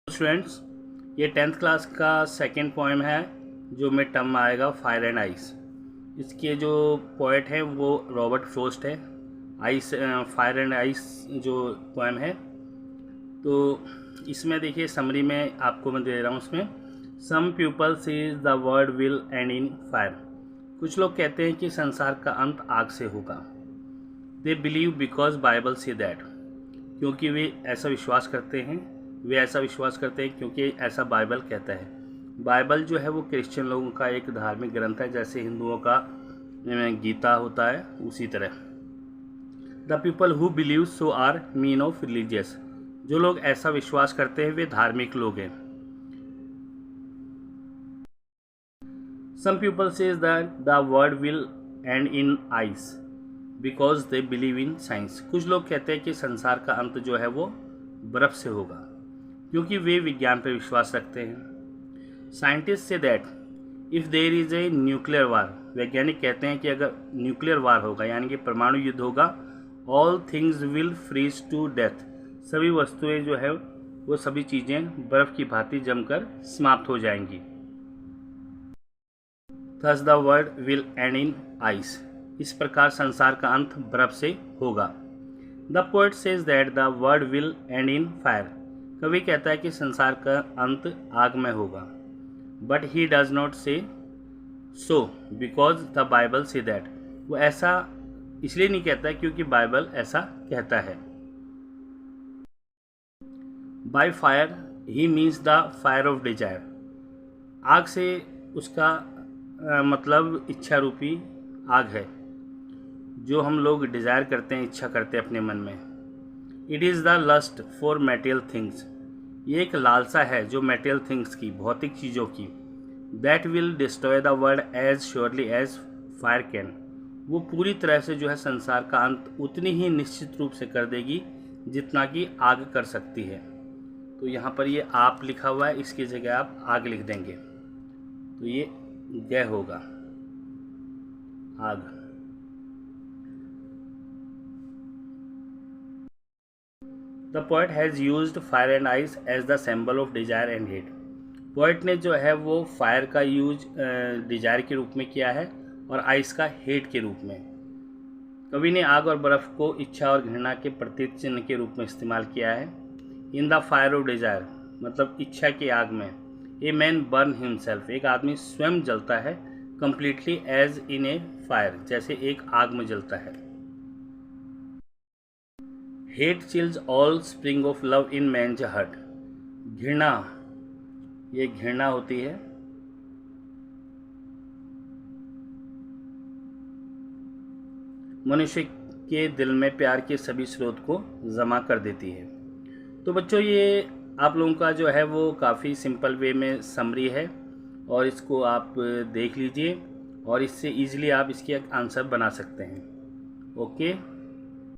Students, ये 10th class का second poem है जो मिड टर्म में आएगा, फायर एंड आइस। इसके जो पोएट हैं वो रॉबर्ट फ्रॉस्ट है। फायर एंड आइस जो पोएम है, तो इसमें देखिए समरी में आपको मैं दे रहा हूँ। उसमें some people says the world will end in fire. कुछ लोग कहते हैं कि संसार का अंत आग से होगा। They believe because Bible say that, क्योंकि वे ऐसा विश्वास करते हैं क्योंकि ऐसा बाइबल कहता है। बाइबल जो है वो क्रिश्चियन लोगों का एक धार्मिक ग्रंथ है, जैसे हिंदुओं का गीता होता है उसी तरह। The people who believe so are mean of religious. जो लोग ऐसा विश्वास करते हैं वे धार्मिक लोग हैं। Some people says that the world will end in ice because they believe in science. कुछ लोग कहते हैं कि संसार का अंत जो है वो बर्फ से होगा, क्योंकि वे विज्ञान पर विश्वास रखते हैं। Scientist say that if there is a nuclear war. वैज्ञानिक कहते हैं कि अगर न्यूक्लियर वार होगा यानी कि परमाणु युद्ध होगा, all things will freeze to death. सभी वस्तुएं जो है वो सभी चीज़ें बर्फ़ की भांति जमकर समाप्त हो जाएंगी। Thus the world will end in ice. इस प्रकार संसार का अंत बर्फ से होगा। The poet says that the world will end in fire. कवि कहता है कि संसार का अंत आग में होगा। बट ही डज नॉट से so because the Bible say that. वो ऐसा इसलिए नहीं कहता क्योंकि बाइबल ऐसा कहता है। By fire he means the fire of Dzire. आग से उसका मतलब इच्छा रूपी आग है, जो हम लोग डिज़ायर करते हैं, इच्छा करते हैं अपने मन में। It is the lust for material things. ये एक लालसा है जो मटेरियल थिंग्स की, भौतिक चीज़ों की। That will destroy the world as surely as fire can. वो पूरी तरह से जो है संसार का अंत उतनी ही निश्चित रूप से कर देगी जितना कि आग कर सकती है। तो यहाँ पर ये आप लिखा हुआ है, इसकी जगह आप आग लिख देंगे, तो ये गय होगा, आग। The poet has used fire and ice as the symbol of desire and hate. Poet ने जो है वो फायर का यूज डिजायर के रूप में किया है और आइस का हेट के रूप में। कवि ने आग और बर्फ़ को इच्छा और घृणा के प्रतीक चिन्ह के रूप में इस्तेमाल किया है। In the fire of desire मतलब इच्छा की आग में। A man burn himself. एक आदमी स्वयं जलता है completely as in a fire, जैसे एक आग में जलता है। Hate chills all spring of love in man's heart. घृणा, ये घृणा होती है मनुष्य के दिल में प्यार के सभी स्रोत को जमा कर देती है। तो बच्चों, ये आप लोगों का जो है वो काफ़ी सिंपल वे में समरी है और इसको आप देख लीजिए और इससे इजीली आप इसके आंसर बना सकते हैं। ओके।